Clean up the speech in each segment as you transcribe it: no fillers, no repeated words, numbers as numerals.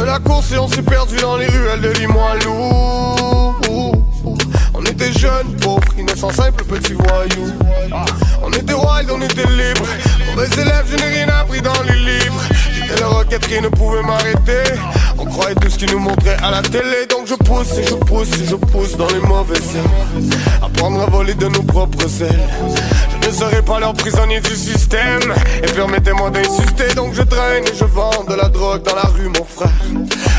La course et on s'est perdu dans les ruelles de Limoilou. On était jeunes, pauvres, innocents, simples, petits voyous. On était wild, on était libres. Mauvais élève, je n'ai rien appris dans les livres. J'étais le rocket, rien ne pouvait m'arrêter. On croyait tout ce qui nous montrait à la télé. Donc je pousse et je pousse et je pousse dans les mauvais ailes. Apprendre à voler de nos propres ailes. Je ne serai pas leur prisonnier du système. Et permettez-moi d'insister, donc je traîne et je vends de la drogue dans la rue, mon frère.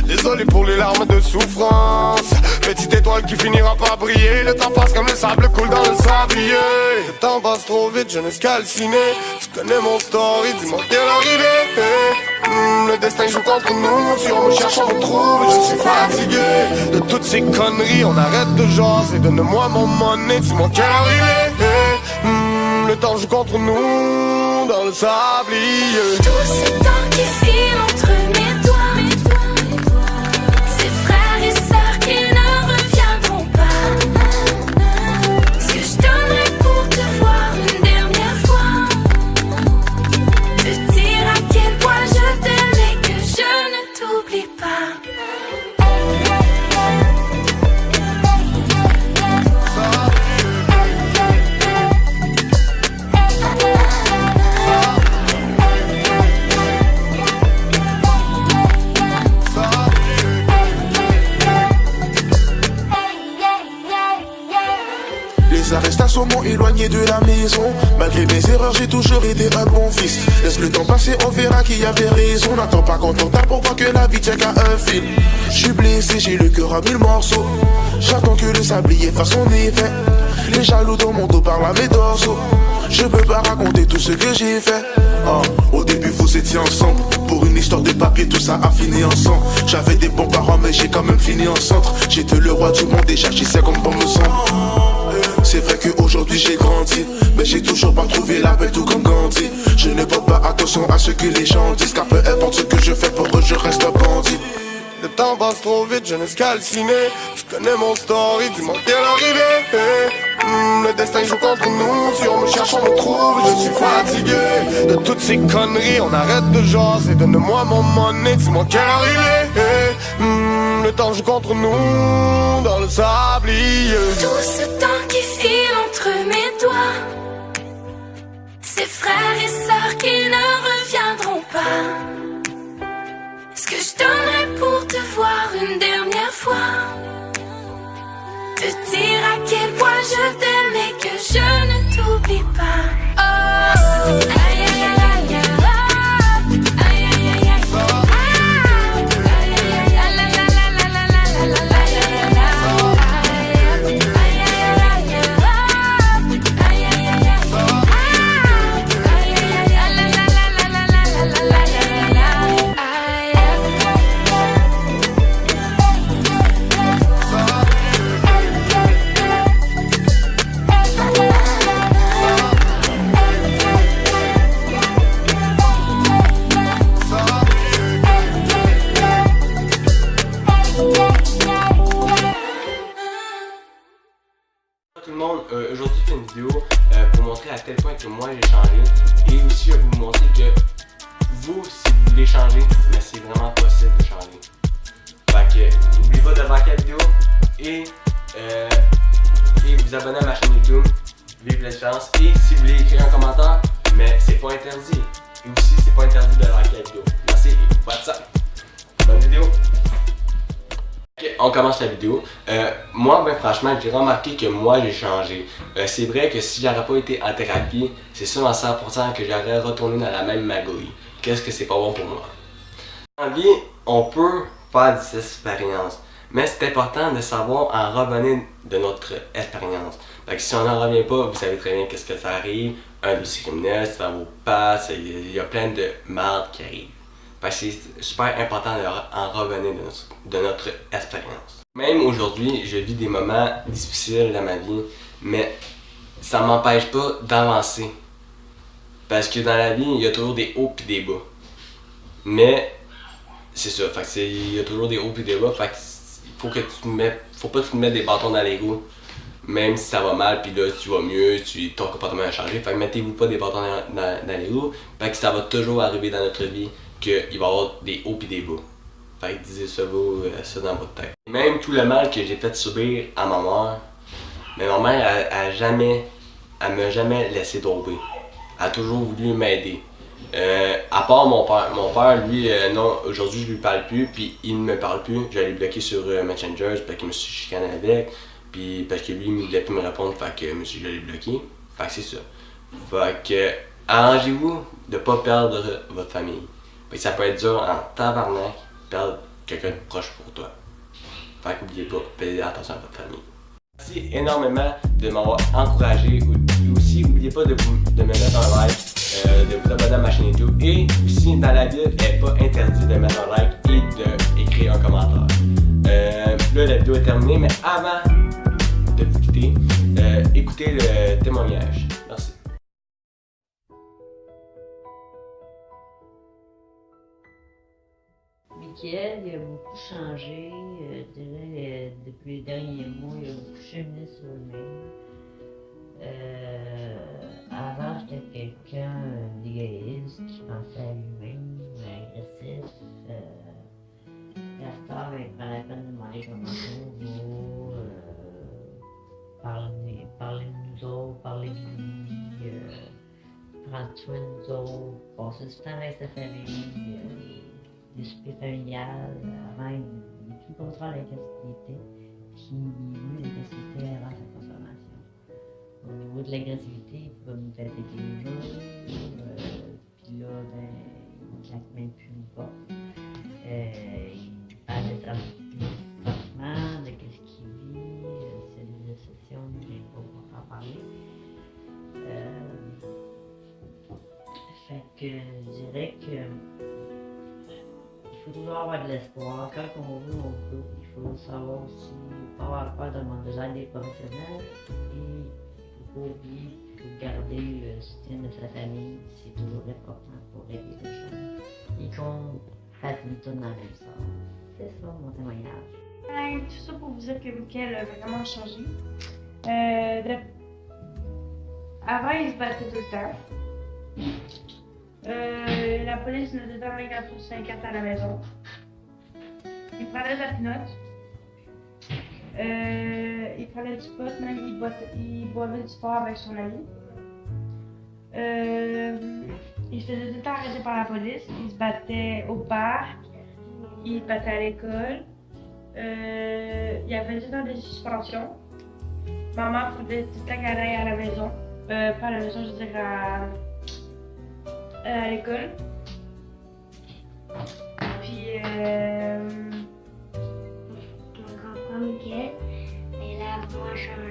Désolé pour les larmes de souffrance. Petite étoile qui finira par briller. Le temps passe comme le sable coule dans le sablier. Le temps passe trop vite, je n'ai calciné. Tu connais mon story, dis-moi quelle heure il est. Le destin joue contre nous. Si on me cherche, on me trouve. Je suis fatigué de toutes ces conneries. On arrête de jaser, donne-moi mon money. Dis-moi quelle heure il est. Le temps joue contre nous dans le sablier. Tout ce temps qui file entre mes doigts. Les arrestations m'ont éloigné de la maison. Malgré mes erreurs, j'ai toujours été un bon fils. Laisse le temps passer, on verra qui avait raison. N'attends pas qu'on t'entende pour voir que la vie tient qu'à un fil. J'suis blessé, j'ai le cœur à 1000 morceaux. J'attends que le sablier fasse son effet. Les jaloux dans mon dos parlent à mes dorsaux. Je peux pas raconter tout ce que j'ai fait. Au début vous étiez ensemble. Pour une histoire de papier, tout ça a fini en sang. J'avais des bons parents mais j'ai quand même fini en centre. J'étais le roi du monde et j'agissais comme bon me semble. C'est vrai qu'aujourd'hui j'ai grandi, mais j'ai toujours pas trouvé la paix tout comme Gandhi. Je ne porte pas attention à ce que les gens disent, car peu importe ce que je fais pour eux je reste un bandit. Le temps passe trop vite, je n'ai calciné. Tu connais mon story, dis-moi quelle heure il est. Le destin joue contre nous, si on me cherche on me trouve. Je suis fatigué de toutes ces conneries. On arrête de jaser, donne-moi mon money. Dis-moi quelle heure il est. Le temps joue contre nous dans le sablier. Tout ce temps qui file entre mes doigts. Ces frères et sœurs qui ne reviendront pas. Ce que je donnerais pour te voir une dernière fois. Te dire à quel point je t'aime et que je ne t'oublie pas. Oh, aïe aïe aïe aïe. Aujourd'hui je fais une vidéo pour montrer à quel point que moi j'ai changé et aussi je vais vous montrer que vous, si vous voulez changer, mais c'est vraiment possible de changer. Fait que n'oubliez pas de liker la vidéo et vous abonner à ma chaîne YouTube, vive la différence. Et si vous voulez écrire un commentaire, mais c'est pas interdit. Et aussi c'est pas interdit de liker la vidéo. Merci et WhatsApp. Bonne vidéo. Okay, on commence la vidéo. Moi, ben, franchement, j'ai remarqué que moi, j'ai changé. C'est vrai que si j'aurais pas été en thérapie, c'est sûr à 100% que j'aurais retourné dans la même magouille. Qu'est-ce que c'est pas bon pour moi? En vie, on peut faire des expériences, mais c'est important de savoir en revenir de notre expérience. Fait que si on n'en revient pas, vous savez très bien qu'est-ce que ça arrive. Un dossier criminel, ça vous passe, il y a plein de marde qui arrivent. C'est super important d'en revenir de notre expérience. Même aujourd'hui, je vis des moments difficiles dans ma vie, mais ça ne m'empêche pas d'avancer. Parce que dans la vie, il y a toujours des hauts pis des bas. Mais, c'est ça, fait que il y a toujours des hauts pis des bas, fait que faut pas que tu te mettes des bâtons dans les roues. Même si ça va mal, puis là tu vas mieux, ton comportement a changé. Fait que mettez-vous pas des bâtons dans les roues. Fait que ça va toujours arriver dans notre vie qu'il va y avoir des hauts pis des bas. Fait que disez ça dans votre tête. Même tout le mal que j'ai fait subir à ma mère, mais ma mère elle m'a jamais laissé tomber. Elle a toujours voulu m'aider. À part mon père lui, non, aujourd'hui je lui parle plus, puis il ne me parle plus. Je l'ai bloqué sur Messenger parce qu'il me suis chicané avec. Puis parce que lui, il ne voulait plus me répondre, fait que je l'ai bloqué. Fait que c'est ça. Fait que arrangez-vous de pas perdre votre famille. Fait que ça peut être dur en tabarnak perdre quelqu'un de proche pour toi. Fait qu'oubliez pas, faites attention à votre famille. Merci énormément de m'avoir encouragé. Et aussi, n'oubliez pas de me mettre un like, de vous abonner à ma chaîne YouTube. Et aussi, dans la Bible, il n'est pas interdit de mettre un like et d'écrire un commentaire. Là, la vidéo est terminée, mais avant de vous quitter, écoutez le témoignage. Merci. Michael, il a beaucoup changé. Je dirais, depuis les derniers mois, il a beaucoup cheminé sur lui-même. Avant, j'étais quelqu'un d'égoïste qui pensait à lui-même, agressif. Gaston, il prenait la peine de demander comment on va, parler de nous autres, parler de lui, prendre soin de nous autres, passer du temps avec sa famille, des soupers familiales. Avant, il est tout contraire à l'agressivité, puis il est l'agressivité avant sa consommation. Au niveau de l'agressivité, il pouvait nous têter des jours, puis là, il claque même plus une porte. Il parle de sentiments, de qu'est-ce qu'il vit, c'est des obsessions, je ne vais pas en parler. Fait que je dirais que il faut toujours avoir de l'espoir. Quand on veut, on peut. Il faut savoir aussi pas avoir peur de demander de l'aide des professionnels. Et il ne faut pas oublier, il faut garder le soutien de sa famille. C'est toujours important pour aider les gens. Et qu'on fasse une tourne dans le même sens. C'est ça mon témoignage. Tout ça pour vous dire que Michael a vraiment changé. Avant, il se battait tout le temps. La police nous donnait 24 sur 54 à la maison. Il prenait de la pinotte. Il prenait du pot, même il boivait du sport avec son ami. Il se faisait tout le temps arrêter par la police. Il se battait au parc. Il battait à l'école. Il y avait 2 ans de suspension. Maman faisait tout le temps qu'elle aille à la maison. Pas à la maison, je veux dire à l'école. Puis mon grand-père Miguel, il a vraiment changé.